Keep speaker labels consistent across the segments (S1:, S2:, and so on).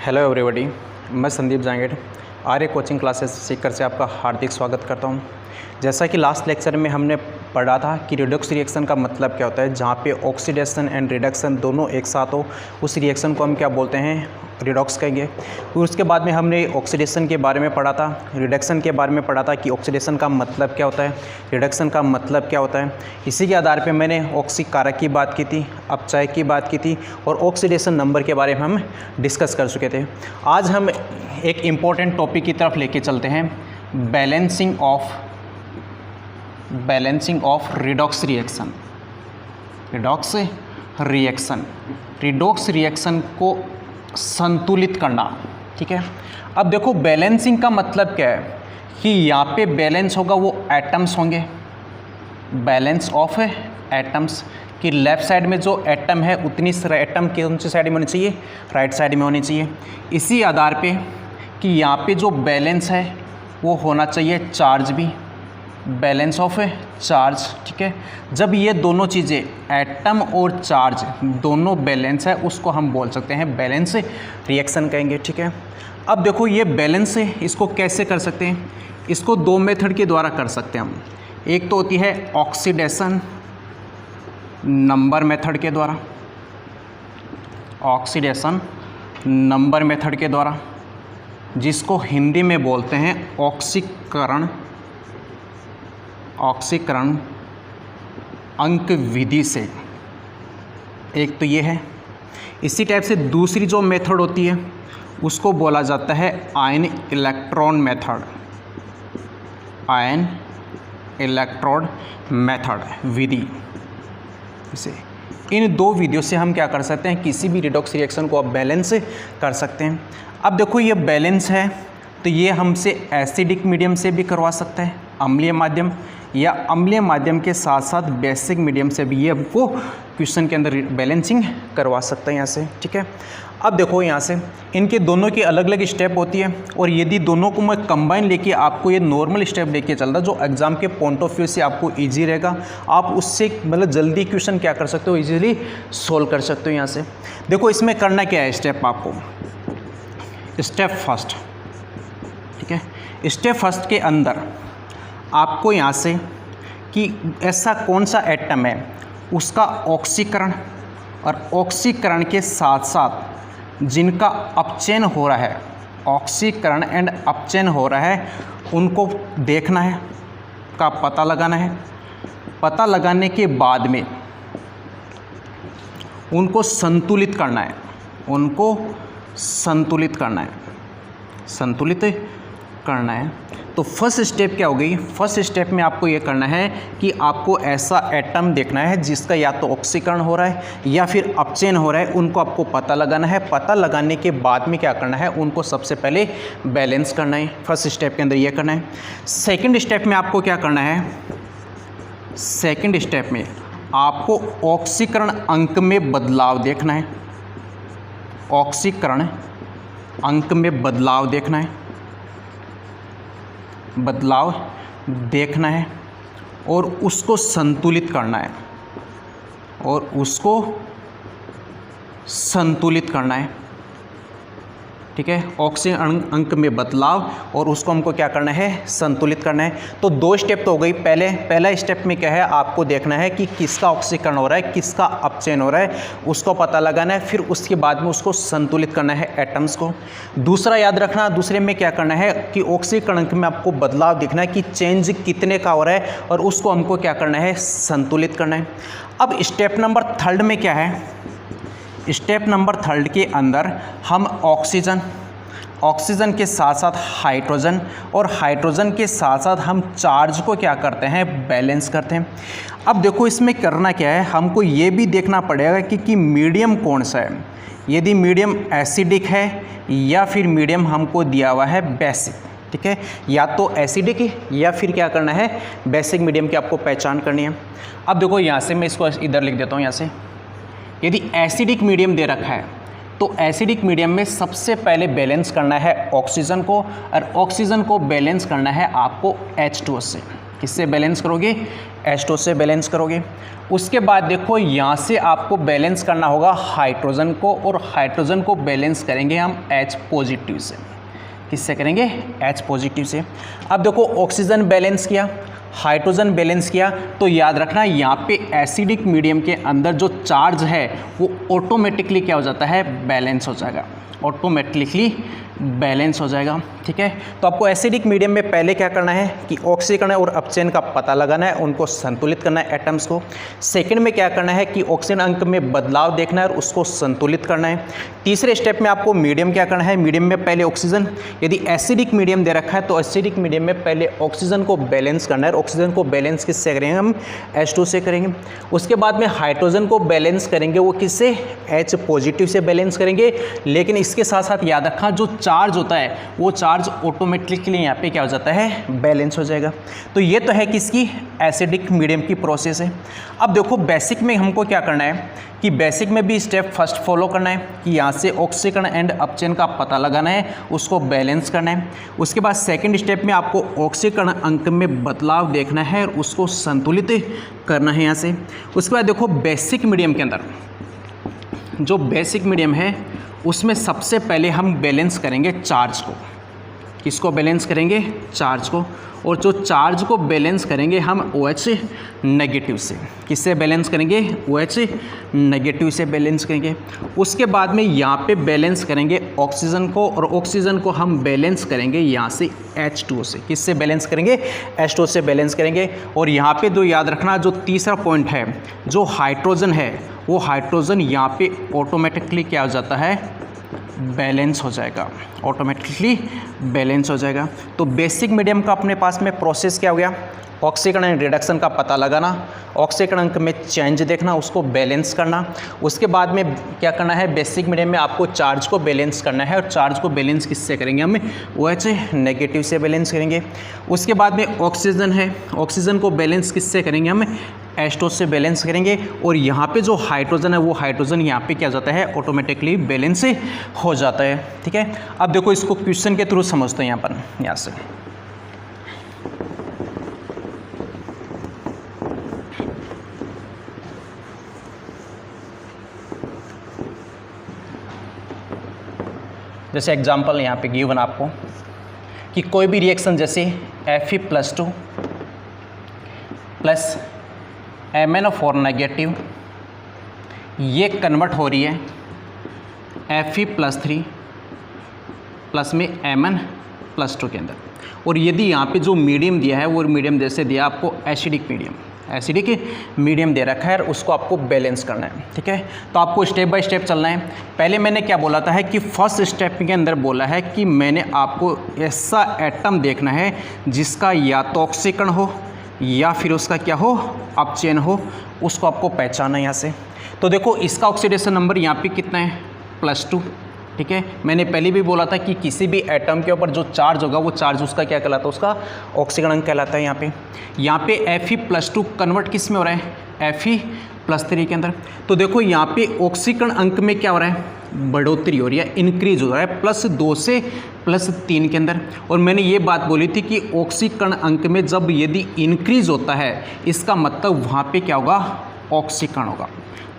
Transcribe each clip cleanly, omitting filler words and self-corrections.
S1: Hello everybody, मैं संदीप जांगेड़ आर्य coaching classes Sikar से आपका हार्दिक स्वागत करता हूं। जैसा कि लास्ट लेक्चर में हमने पढ़ा था कि रिडॉक्स रिएक्शन का मतलब क्या होता है, जहां पे ऑक्सीडेशन एंड रिडक्शन दोनों एक साथ हो, उस रिएक्शन को हम क्या बोलते हैं, रिडॉक्स कहेंगे। फिर उसके बाद में हमने ऑक्सीडेशन के बारे में पढ़ा था, रिडक्शन के बारे में पढ़ा था कि ऑक्सीडेशन का मतलब क्या होता है, रिडक्शन का मतलब क्या होता है। इसी के आधार पे मैंने ऑक्सी कारक की बात की थी, अपचय की बात की थी और ऑक्सीडेशन नंबर के बारे में हम डिस्कस कर चुके थे। आज हम एक इम्पॉर्टेंट टॉपिक की तरफ लेके चलते हैं, balancing of redox reaction. Redox reaction को संतुलित करना, ठीक है। अब देखो बैलेंसिंग का मतलब क्या है कि यहाँ पे बैलेंस होगा, वो एटम्स होंगे, बैलेंस ऑफ एटम्स कि लेफ्ट साइड में जो एटम है उतनी एटम कौन सी साइड में होनी चाहिए, राइट साइड में होनी चाहिए। इसी आधार पे कि यहाँ पे जो बैलेंस है वो होना चाहिए चार्ज भी, बैलेंस ऑफ चार्ज, ठीक है। जब ये दोनों चीज़ें एटम और चार्ज दोनों बैलेंस है, उसको हम बोल सकते हैं बैलेंस रिएक्शन कहेंगे, ठीक है। अब देखो ये बैलेंस है, इसको कैसे कर सकते हैं, इसको दो मेथड के द्वारा कर सकते हैं हम। एक तो होती है ऑक्सीडेशन नंबर मेथड के द्वारा, ऑक्सीडेशन नंबर मेथड के द्वारा, जिसको हिंदी में बोलते हैं ऑक्सीकरण अंक विधि से। एक तो ये है। इसी टाइप से दूसरी जो मेथड होती है उसको बोला जाता है आयन इलेक्ट्रॉन मेथड विधि से। इन दो विधियों से हम क्या कर सकते हैं, किसी भी रिडॉक्स रिएक्शन को आप बैलेंस कर सकते हैं। अब देखो ये बैलेंस है तो ये हमसे एसिडिक मीडियम से भी करवा सकता है, अम्लीय माध्यम, या अम्लीय माध्यम के साथ साथ बेसिक मीडियम से भी ये वो क्वेश्चन के अंदर बैलेंसिंग करवा सकते हैं यहाँ से, ठीक है। अब देखो यहाँ से इनके दोनों की अलग अलग स्टेप होती है, और यदि दोनों को मैं कंबाइन लेके आपको ये नॉर्मल स्टेप लेके चलता जो एग्जाम के पॉइंट ऑफ व्यू से आपको इजी रहेगा, आप उससे मतलब जल्दी क्वेश्चन क्या कर सकते हो, इजीली सोल्व कर सकते हो। यहाँ से देखो इसमें करना क्या है, स्टेप आपको, स्टेप फर्स्ट, ठीक है। स्टेप फर्स्ट के अंदर आपको यहाँ से कि ऐसा कौन सा एटम है उसका ऑक्सीकरण, और ऑक्सीकरण के साथ साथ जिनका अपचयन हो रहा है, ऑक्सीकरण एंड अपचयन हो रहा है, उनको देखना है, का पता लगाना है। पता लगाने के बाद में उनको संतुलित करना है, संतुलित करना है। तो फर्स्ट स्टेप क्या हो गई, फर्स्ट स्टेप में आपको ये करना है कि आपको ऐसा एटम देखना है जिसका या तो ऑक्सीकरण हो रहा है या फिर अपचयन हो रहा है, उनको आपको पता लगाना है। पता लगाने के बाद में क्या करना है, उनको सबसे पहले बैलेंस करना है। फर्स्ट स्टेप के अंदर ये करना है। सेकंड स्टेप में आपको क्या करना है, सेकंड स्टेप में आपको ऑक्सीकरण अंक में बदलाव देखना है, ऑक्सीकरण अंक में बदलाव देखना है, और उसको संतुलित करना है, ठीक है। ऑक्सीकरण अंक में बदलाव और उसको हमको क्या करना है, संतुलित करना है। तो दो स्टेप तो हो गई। पहला स्टेप में क्या है, आपको देखना है कि किसका ऑक्सीकरण हो रहा है, किसका अपचयन हो रहा है, उसको पता लगाना है। फिर उसके बाद में उसको संतुलित करना है एटम्स को। दूसरा याद रखना, दूसरे में क्या करना है कि ऑक्सीकरण अंक में आपको बदलाव दिखना है कि चेंज कितने का हो रहा है, और उसको हमको क्या करना है, संतुलित करना है। अब स्टेप नंबर थर्ड में क्या है, स्टेप नंबर थर्ड के अंदर हम ऑक्सीजन के साथ साथ हाइड्रोजन, और हाइड्रोजन के साथ साथ हम चार्ज को क्या करते हैं, बैलेंस करते हैं। अब देखो इसमें करना क्या है, हमको ये भी देखना पड़ेगा कि मीडियम कौन सा है, यदि मीडियम एसिडिक है या फिर मीडियम हमको दिया हुआ है बेसिक, ठीक है। या तो एसिडिक या फिर क्या करना है, बेसिक मीडियम की आपको पहचान करनी है। अब देखो यहाँ से मैं इसको इधर लिख देता हूँ, यहाँ से यदि एसिडिक मीडियम दे रखा है तो एसिडिक मीडियम में सबसे पहले बैलेंस करना है ऑक्सीजन को, और ऑक्सीजन को बैलेंस करना है आपको H2O से। किससे बैलेंस करोगे? H2 से बैलेंस करोगे। उसके बाद देखो यहाँ से आपको बैलेंस करना होगा हाइड्रोजन को, और हाइड्रोजन को बैलेंस करेंगे हम H पॉजिटिव से। किससे करेंगे? H पॉजिटिव से। अब देखो ऑक्सीजन बैलेंस किया, हाइड्रोजन बैलेंस किया, तो याद रखना यहाँ पे एसिडिक मीडियम के अंदर जो चार्ज है वो ऑटोमेटिकली क्या हो जाता है? बैलेंस हो जाएगा, ऑटोमेटिकली बैलेंस हो जाएगा। ठीक है, तो आपको एसिडिक मीडियम में पहले क्या करना है कि ऑक्सीकरण और अपचयन का पता लगाना है, उनको संतुलित करना है एटम्स को। सेकंड में क्या करना है कि ऑक्सीजन अंक में बदलाव देखना है और उसको संतुलित करना है। तीसरे स्टेप में आपको मीडियम क्या करना है? मीडियम में पहले ऑक्सीजन, यदि एसिडिक मीडियम दे रखा है तो एसिडिक मीडियम में पहले ऑक्सीजन को बैलेंस करना है। ऑक्सीजन को बैलेंस किससे करेंगे? हम H2 से करेंगे। उसके बाद में हाइड्रोजन को बैलेंस करेंगे, वो किससे? H पॉजिटिव से बैलेंस करेंगे। लेकिन इसके साथ साथ याद रखा जो चार्ज होता है वो चार्ज ऑटोमेटिकली यहाँ पे क्या हो जाता है? बैलेंस हो जाएगा। तो ये तो है किसकी? एसिडिक मीडियम की प्रोसेस है। अब देखो बेसिक में हमको क्या करना है कि बेसिक में भी स्टेप फर्स्ट फॉलो करना है कि यहाँ से ऑक्सीकरण एंड अपचयन का पता लगाना है, उसको बैलेंस करना है। उसके बाद सेकंड स्टेप में आपको ऑक्सीकरण अंक में बदलाव देखना है और उसको संतुलित करना है यहाँ से। उसके बाद देखो बेसिक मीडियम के अंदर जो बेसिक मीडियम है उसमें सबसे पहले हम बैलेंस करेंगे चार्ज को। किसको बैलेंस करेंगे? चार्ज को। और जो चार्ज को बैलेंस करेंगे हम OH नेगेटिव से। किससे बैलेंस करेंगे? OH नेगेटिव से बैलेंस करेंगे। उसके बाद में यहाँ पे बैलेंस करेंगे ऑक्सीजन को, और ऑक्सीजन को हम बैलेंस करेंगे यहाँ से H2 से। किससे बैलेंस करेंगे? H2 से बैलेंस करेंगे। और यहाँ पे जो याद रखना जो तीसरा पॉइंट है, जो हाइड्रोजन है वो हाइड्रोजन यहाँ पे ऑटोमेटिकली क्या हो जाता है? बैलेंस हो जाएगा, ऑटोमेटिकली बैलेंस हो जाएगा। तो बेसिक मीडियम का अपने पास में प्रोसेस क्या हो गया? ऑक्सीकरण एंड रिडक्शन का पता लगाना, ऑक्सीकरण अंक में चेंज देखना, उसको बैलेंस करना। उसके बाद में क्या करना है? बेसिक मीडियम में आपको चार्ज को बैलेंस करना है, और चार्ज को बैलेंस किससे करेंगे? हम OH नेगेटिव से बैलेंस करेंगे। उसके बाद में ऑक्सीजन है, ऑक्सीजन को बैलेंस किससे करेंगे? हम H2 से बैलेंस करेंगे। और यहाँ पे जो हाइड्रोजन है वो हाइड्रोजन यहाँ पे क्या जाता है? ऑटोमेटिकली बैलेंस हो जाता है। ठीक है, अब देखो इसको क्वेश्चन के थ्रू समझते हैं। यहाँ पर यहाँ से जैसे एग्जाम्पल यहाँ पे गिवन आपको कि कोई भी रिएक्शन जैसे Fe+2 प्लस MnO4 नेगेटिव ये कन्वर्ट हो रही है Fe+3 प्लस में Mn+2 के अंदर। और यदि यहाँ पे जो मीडियम दिया है वो मीडियम जैसे दिया आपको एसिडिक मीडियम दे रखा है, और उसको आपको बैलेंस करना है। ठीक है, तो आपको स्टेप बाय स्टेप चलना है। पहले मैंने क्या बोला था कि फर्स्ट स्टेप के अंदर बोला है कि मैंने आपको ऐसा एटम देखना है जिसका या तो ऑक्सीकरण हो या फिर उसका क्या हो? अपचयन हो, उसको आपको पहचाना है यहाँ से। तो देखो इसका ऑक्सीडेशन नंबर यहाँ पे कितना है? +2। ठीक है, मैंने पहले भी बोला था कि किसी भी एटम के ऊपर जो चार्ज होगा वो चार्ज उसका क्या कहलाता है? उसका ऑक्सीकरण अंक कहलाता है। यहाँ पे Fe+2 कन्वर्ट किस में हो रहा है? Fe+3 के अंदर। तो देखो यहाँ पे ऑक्सीकरण अंक में क्या हो रहा है? बढ़ोतरी हो रही है, इंक्रीज हो रहा है +2 से +3 के अंदर। और मैंने ये बात बोली थी कि ऑक्सीकरण अंक में जब यदि इंक्रीज होता है इसका मतलब वहाँ पे क्या होगा? ऑक्सीकरण होगा।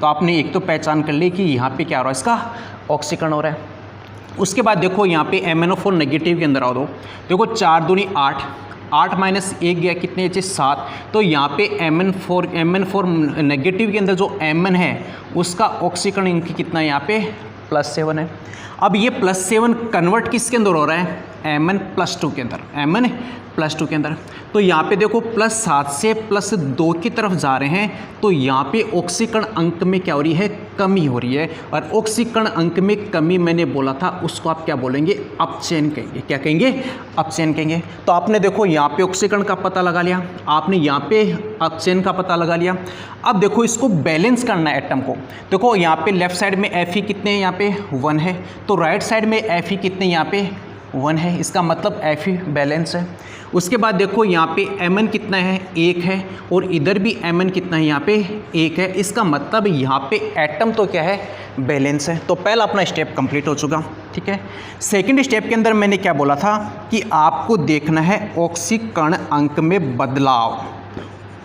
S1: तो आपने एक तो पहचान कर ली कि यहाँ पे क्या हो रहा है? इसका ऑक्सीकरण हो रहा है। उसके बाद देखो यहाँ पे MnO4 नेगेटिव के अंदर आओ। देखो 4 दूनी 8, 8 - 1 गया कितने? 7। तो यहाँ पे MnO4 नेगेटिव के अंदर जो Mn है उसका ऑक्सीकरण अंक कितना है? यहाँ पे +7 है। अब ये +7 कन्वर्ट किसके अंदर हो रहा है? Mn+2 के अंदर, Mn+2 के अंदर। तो यहाँ पे देखो +7 से +2 की तरफ जा रहे हैं, तो यहाँ पे ऑक्सीकरण अंक में क्या हो रही है? कमी हो रही है। और ऑक्सीकरण अंक में कमी मैंने बोला था उसको आप क्या बोलेंगे? अपचयन कहेंगे। क्या कहेंगे? अपचयन कहेंगे। तो आपने देखो यहाँ पे ऑक्सीकरण का पता लगा लिया, आपने यहाँ पे अपचयन का पता लगा लिया। अब देखो इसको बैलेंस करना है एटम को। देखो यहाँ पे लेफ्ट साइड में Fe कितने हैं? यहाँ पे 1 है। तो राइट साइड में Fe कितने? यहाँ पे 1 है। इसका मतलब Fe बैलेंस है। उसके बाद देखो यहाँ पे Mn कितना है? 1 है। और इधर भी Mn कितना है? यहाँ पे 1 है। इसका मतलब यहाँ पे एटम तो क्या है? बैलेंस है। तो पहला अपना स्टेप कंप्लीट हो चुका। ठीक है। सेकंड स्टेप के अंदर मैंने क्या बोला था कि आपको देखना है ऑक्सीकरण अंक में बदलाव,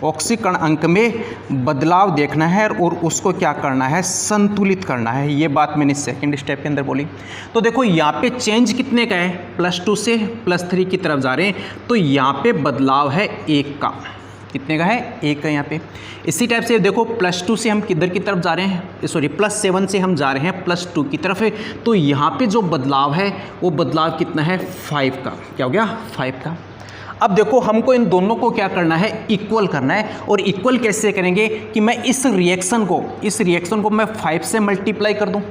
S1: ऑक्सीकरण अंक में बदलाव देखना है और उसको क्या करना है, संतुलित करना है। ये बात मैंने सेकंड स्टेप के अंदर बोली। तो देखो यहाँ पे चेंज कितने का है, +2 से +3 की तरफ जा रहे हैं, तो यहाँ पे बदलाव है 1 का। कितने का है, 1 का यहाँ पे। इसी टाइप से देखो +2 से हम किधर की तरफ जा रहे हैं, सॉरी +7 से हम जा रहे हैं +2 की तरफ, तो यहाँ पे जो बदलाव है वो बदलाव कितना है, 5 का। क्या हो गया, 5 का। अब देखो हमको इन दोनों को क्या करना है, इक्वल करना है। और इक्वल कैसे करेंगे कि मैं इस रिएक्शन को मैं 5 से मल्टीप्लाई कर दूं,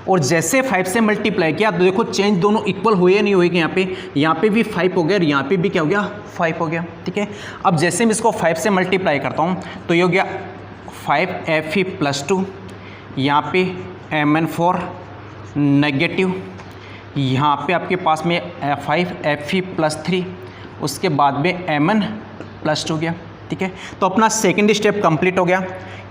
S1: और जैसे 5 से मल्टीप्लाई किया तो देखो चेंज दोनों इक्वल हुए या नहीं हुए। यहाँ पे भी 5 हो गया और यहाँ पे भी क्या हो गया, 5 हो गया, ठीक है। अब जैसे मैं इसको 5 से मल्टीप्लाई करता हूँ तो ये हो गया 5Fe+2, यहाँ पे Mn4 नेगेटिव, यहाँ पे आपके पास में 5Fe+3, उसके बाद में Mn+2 हो गया, ठीक है। तो अपना सेकंड स्टेप कंप्लीट हो गया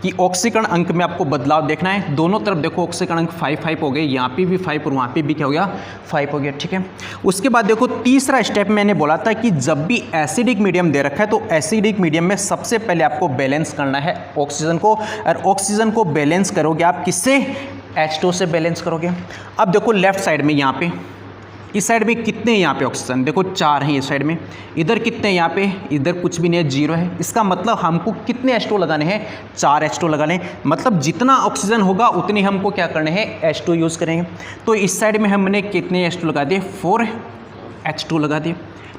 S1: कि ऑक्सीकरण अंक में आपको बदलाव देखना है। दोनों तरफ देखो ऑक्सीकरण अंक 5 हो गए, यहाँ पे भी 5 और वहाँ पे भी क्या हो गया, 5 हो गया, ठीक है। उसके बाद देखो तीसरा स्टेप मैंने बोला था कि जब भी एसिडिक मीडियम दे रखा है तो एसिडिक मीडियम में सबसे पहले आपको बैलेंस करना है ऑक्सीजन को, और ऑक्सीजन को बैलेंस करोगे आप किससे, H2 से बैलेंस करोगे। अब देखो लेफ्ट साइड में यहाँ पे इस साइड में कितने हैं, यहाँ पे ऑक्सीजन देखो 4 हैं इस साइड में, इधर कितने हैं, यहाँ पे इधर कुछ भी नहीं है, 0 है। इसका मतलब हमको कितने H2 लगाने हैं, 4 H2 लगाने, मतलब जितना ऑक्सीजन होगा उतनी हमको क्या करने हैं, H2 यूज़ करेंगे। तो इस साइड में हमने कितने H2 लगा दिए, 4 H2 लगा दिए,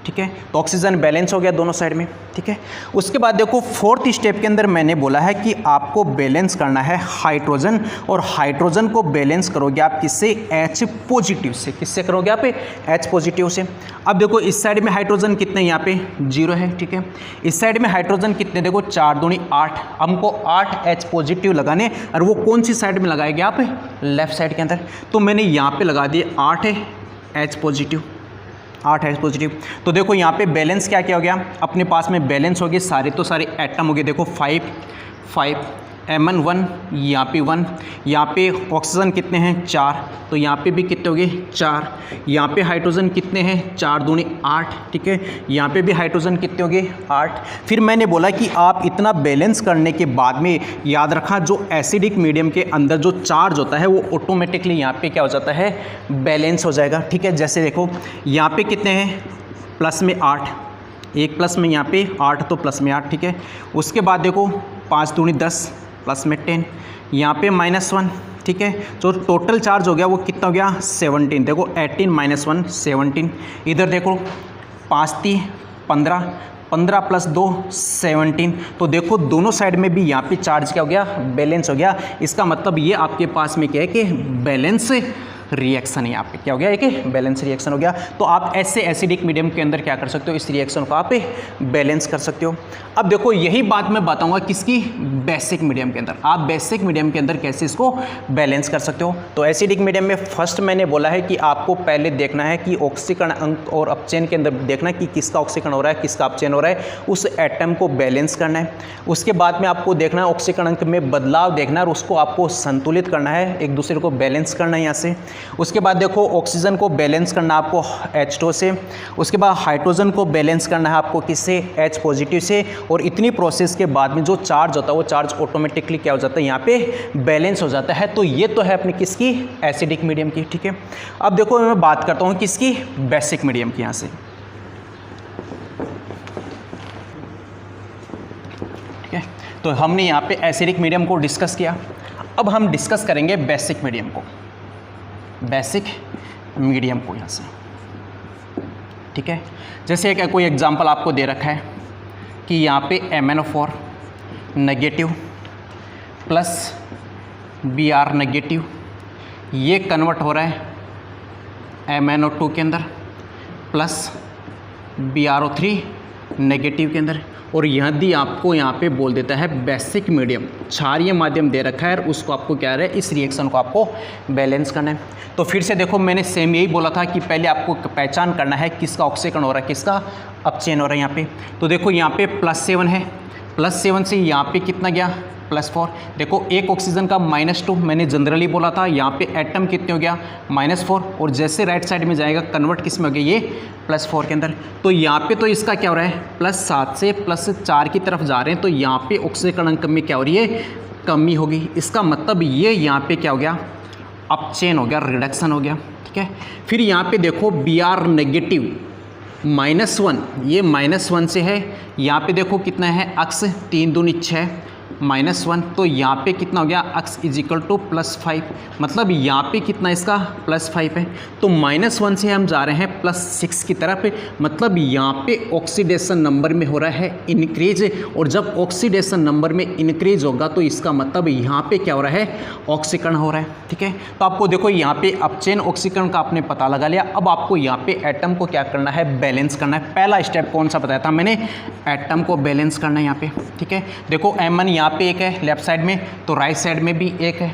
S1: ठीक है। तो ऑक्सीजन बैलेंस हो गया दोनों साइड में, ठीक है। उसके बाद देखो फोर्थ स्टेप के अंदर मैंने बोला है कि आपको बैलेंस करना है हाइड्रोजन, और हाइड्रोजन को बैलेंस करोगे आप किससे, H पॉजिटिव से। किससे करोगे आप, H पॉजिटिव से। अब देखो इस साइड में हाइड्रोजन कितने, यहाँ पे 0 है, ठीक है। इस साइड में हाइड्रोजन कितने, देखो 4 दूनी 8, हमको 8 H पॉजिटिव लगाने, और वो कौन सी साइड में लगाएंगे आप, लेफ्ट साइड के अंदर। तो मैंने यहाँ पे लगा दिए 8 H पॉजिटिव, 8 H पॉजिटिव। तो देखो यहाँ पे बैलेंस क्या क्या हो गया, अपने पास में बैलेंस हो गए सारे, तो सारे एटम हो गए। देखो 5 Mn1, यहाँ पे 1, यहाँ पे ऑक्सीजन कितने हैं, 4, तो यहाँ पे भी कितने हो गए, 4। यहाँ पे हाइड्रोजन कितने हैं, 4 दूनी 8, ठीक है। यहाँ पे भी हाइड्रोजन कितने हो गए, 8। फिर मैंने बोला कि आप इतना बैलेंस करने के बाद में याद रखा जो एसिडिक मीडियम के अंदर जो चार्ज होता है वो ऑटोमेटिकली यहाँ पे क्या हो जाता है, बैलेंस हो जाएगा, ठीक है। जैसे देखो यहाँ पे कितने हैं, प्लस में 8, एक प्लस में यहाँ पे 8, तो प्लस में 8, ठीक है। उसके बाद देखो 5 दूनी 10, प्लस में 10, यहाँ पे -1, ठीक है। जो टोटल चार्ज हो गया वो कितना हो गया, 17। देखो 18 - 1 17, इधर देखो 5 3 15, 15 + 2 17। तो देखो दोनों साइड में भी यहाँ पे चार्ज क्या हो गया, बैलेंस हो गया। इसका मतलब ये आपके पास में क्या है कि बैलेंस रिएक्शन है, यहाँ पे क्या हो गया, एक बैलेंस रिएक्शन हो गया। तो आप ऐसे एसिडिक मीडियम के अंदर क्या कर सकते हो, इस रिएक्शन को आप बैलेंस कर सकते हो। अब देखो यही बात मैं बताऊंगा किसकी, बेसिक मीडियम के अंदर। आप बेसिक मीडियम के अंदर कैसे इसको बैलेंस कर सकते हो। तो एसिडिक मीडियम में फर्स्ट मैंने बोला है कि आपको पहले देखना है कि ऑक्सीकरण अंक और अपचयन के अंदर देखना है कि किसका ऑक्सीकरण हो रहा है, किसका अपचयन हो रहा है, उस एटम को बैलेंस करना है। उसके बाद में आपको देखना है ऑक्सीकरण अंक में बदलाव देखना है और उसको आपको संतुलित करना है, एक दूसरे को बैलेंस करना है यहाँ से। उसके बाद देखो ऑक्सीजन को बैलेंस करना है आपको H2 से। उसके बाद हाइड्रोजन को बैलेंस करना है आपको किससे, H पॉजिटिव से। और इतनी प्रोसेस के बाद में जो चार्ज होता है वो चार्ज ऑटोमेटिकली क्या हो जाता है, यहाँ पे बैलेंस हो जाता है। तो ये तो है अपनी किसकी, एसिडिक मीडियम की, ठीक है। अब देखो मैं बात करता हूँ किसकी, बेसिक मीडियम की। यहाँ से ठीक है, तो हमने यहाँ पे एसिडिक मीडियम को डिस्कस किया। अब हम डिस्कस करेंगे बेसिक मीडियम को, बेसिक मीडियम को यहाँ से, ठीक है। जैसे कि कोई एग्जांपल आपको दे रखा है कि यहाँ पे MnO4 negative plus Br negative, ये कन्वर्ट हो रहा है MnO2 के अंदर प्लस BrO3 नेगेटिव के अंदर। और यदि आपको यहाँ पे बोल देता है बेसिक मीडियम, क्षारीय माध्यम दे रखा है और उसको आपको क्या है, इस रिएक्शन को आपको बैलेंस करना है। तो फिर से देखो मैंने सेम यही बोला था कि पहले आपको पहचान करना है किसका ऑक्सीकरण हो रहा है, किसका अपचयन हो रहा है यहाँ पे। तो देखो यहाँ पे +7 है, +7 से यहाँ पे कितना गया +4। देखो एक ऑक्सीजन का -2 मैंने जनरली बोला था, यहाँ पे एटम कितने हो गया -4, और जैसे राइट साइड में जाएगा कन्वर्ट किस में हो गया ये +4 के अंदर। तो यहाँ पे तो इसका क्या हो रहा है +7 से +4 की तरफ जा रहे हैं, तो यहाँ पे ऑक्सीकरण अंक में क्या हो रही है कमी होगी। इसका मतलब ये यहाँ पे क्या हो गया अपचेन हो गया, रिडक्शन हो गया। ठीक है, फिर यहाँ पे देखो Br नेगेटिव -1, ये -1 से है, यहाँ पे देखो कितना है अक्स 3 दूनी 6 -1, तो यहाँ पे कितना हो गया अक्स = +5, मतलब यहाँ पे कितना इसका +5 है। तो -1 से हम जा रहे हैं +6 की तरफ, मतलब यहाँ पे ऑक्सीडेशन नंबर में हो रहा है इंक्रीज, और जब ऑक्सीडेशन नंबर में इंक्रीज होगा तो इसका मतलब यहाँ पे क्या हो रहा है ऑक्सीकरण हो रहा है। ठीक है, तो आपको देखो यहाँ पे अपचेन ऑक्सीकरण का आपने पता लगा लिया। अब आपको यहाँ पे एटम को क्या करना है बैलेंस करना है। पहला स्टेप कौन सा बताया था मैंने, एटम को बैलेंस करना है यहाँ पे। ठीक है, देखो M1 यहाँ पे एक है लेफ्ट साइड में, तो राइट साइड में भी एक है।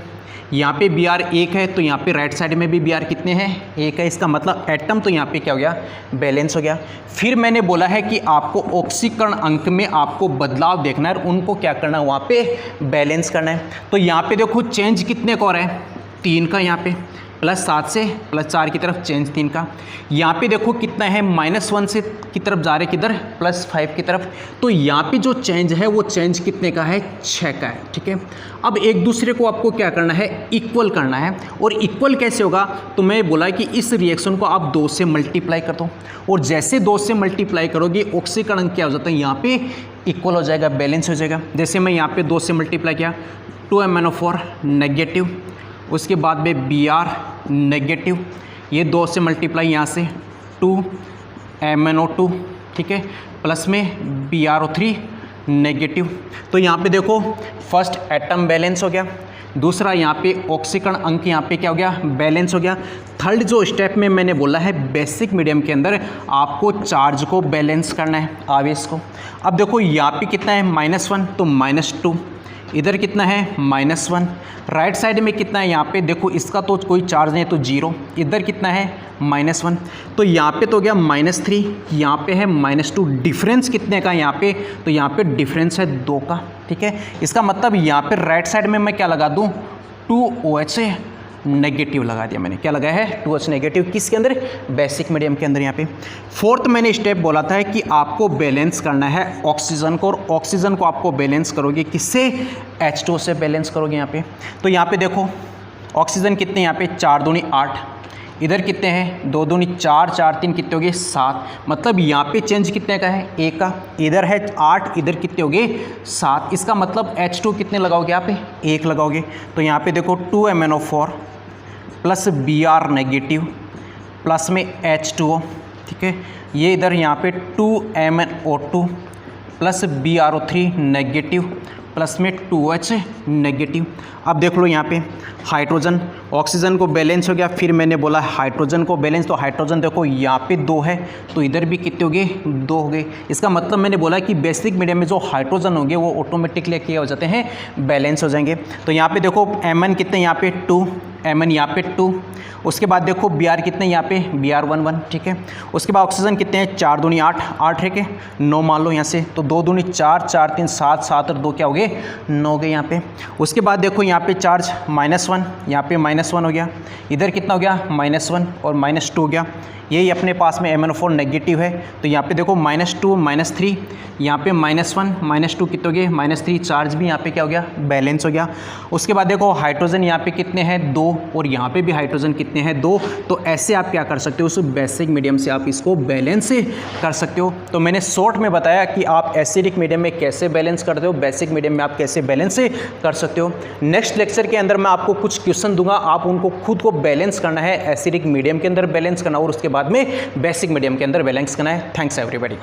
S1: यहाँ पे Br एक है, तो यहाँ पे राइट साइड में भी Br कितने हैं एक है। इसका मतलब एटम तो यहाँ पे क्या हो गया बैलेंस हो गया। फिर मैंने बोला है कि आपको ऑक्सीकरण अंक में आपको बदलाव देखना है और उनको क्या करना है वहाँ पे बैलेंस करना है। तो यहाँ पे देखो चेंज कितने का हो रहा है 3 का, यहाँ पे +7 से +4 की तरफ चेंज 3 का। यहाँ पे देखो कितना है -1 से की तरफ जा रहे किधर +5 की तरफ, तो यहाँ पे जो चेंज है वो चेंज कितने का है 6 का है। ठीक है, अब एक दूसरे को आपको क्या करना है इक्वल करना है, और इक्वल कैसे होगा तो मैं बोला कि इस रिएक्शन को आप 2 से मल्टीप्लाई कर दो, और जैसे 2 से मल्टीप्लाई करोगे ऑक्सीकरण अंक क्या हो जाता है यहाँ पे इक्वल हो जाएगा, बैलेंस हो जाएगा। जैसे मैं यहाँ पे 2 से मल्टीप्लाई किया 2MnO4 नेगेटिव, उसके बाद में Br नेगेटिव, ये 2 से मल्टीप्लाई यहाँ से 2MnO2, ठीक है, प्लस में BrO3 नेगेटिव। तो यहाँ पे देखो फर्स्ट एटम बैलेंस हो गया, दूसरा यहाँ पे ऑक्सीकरण अंक यहाँ पे क्या हो गया बैलेंस हो गया। थर्ड जो स्टेप में मैंने बोला है बेसिक मीडियम के अंदर आपको चार्ज को बैलेंस करना है, आवेश को। अब देखो यहाँ पे कितना है -1 तो -2, इधर कितना है -1, राइट साइड में कितना है यहाँ पे देखो इसका तो कोई चार्ज नहीं है तो 0, इधर कितना है -1, तो यहाँ पे तो हो गया -3, यहाँ पे है -2। डिफरेंस कितने का यहाँ पे तो यहाँ पे डिफरेंस है 2 का। ठीक है, इसका मतलब यहाँ पे राइट साइड में मैं क्या लगा दूँ 2OH नेगेटिव लगा दिया मैंने। क्या लगाया है 2OH नेगेटिव, किसके अंदर बेसिक मीडियम के अंदर। यहाँ पे फोर्थ मैंने स्टेप बोला था कि आपको बैलेंस करना है ऑक्सीजन को, और ऑक्सीजन को आपको बैलेंस करोगे किससे H2 से बैलेंस करोगे यहाँ पे। तो यहाँ पे देखो ऑक्सीजन कितने यहाँ पे 4 दूनी 8, इधर कितने हैं 2 दूनी 4, 4 3 कितने हो गए 7, मतलब यहाँ पे चेंज कितने का है 1 का, इधर है 8, इधर कितने हो गए 7। इसका मतलब H2 कितने लगाओगे यहाँ पे 1 लगाओगे। तो यहाँ पे देखो 2MnO4 plus Br negative plus में H2O, ठीक है, ये इधर यहाँ पे 2MnO2 plus BrO3 negative plus में 2H नेगेटिव। अब देख लो यहाँ पे हाइड्रोजन ऑक्सीजन को बैलेंस हो गया। फिर मैंने बोला हाइड्रोजन को बैलेंस, तो हाइड्रोजन देखो यहाँ पे 2 है तो इधर भी कितने हो गए 2 हो गए। इसका मतलब मैंने बोला कि बेसिक मीडियम में जो हाइड्रोजन होंगे वो ऑटोमेटिकली क्या हो जाते हैं बैलेंस हो जाएंगे। तो यहाँ पे देखो Mn कितने यहाँ पे 2, Mn यहाँ पे 2, उसके बाद देखो Br कितने यहाँ पे Br 1, ठीक है। उसके बाद ऑक्सीजन कितने हैं 4 दूनी 8, 8 है के 9 मान लो यहाँ से, तो 2 दूनी 4, 4 3 7, 7 और 2 क्या हो गए 9 हो गए यहाँ पे। उसके बाद देखो यहाँ पे चार्ज -1, यहाँ पे -1 हो गया, इधर कितना हो गया -1 और -2 हो गया। यही अपने पास में MnO4 नेगेटिव है, तो यहाँ पे देखो -2 -3, यहाँ पे -1 -2 कितने हो गए -3, चार्ज भी यहाँ पे क्या हो गया बैलेंस हो गया। उसके बाद देखो हाइड्रोजन यहाँ पे कितने हैं 2, और यहाँ पे भी हाइड्रोजन कितने हैं 2। तो ऐसे आप क्या कर सकते हो उस बेसिक मीडियम से आप इसको बैलेंस कर सकते हो। तो मैंने शॉर्ट में बताया कि आप एसिडिक मीडियम में कैसे बैलेंस करते हो, बेसिक मीडियम में आप कैसे बैलेंस कर सकते हो। नेक्स्ट लेक्चर के अंदर मैं आपको कुछ क्वेश्चन दूंगा, आप उनको खुद को बैलेंस करना है, एसिडिक मीडियम के अंदर बैलेंस करना और उसके बाद में बेसिक मीडियम के अंदर बैलेंस करना है। Thanks everybody.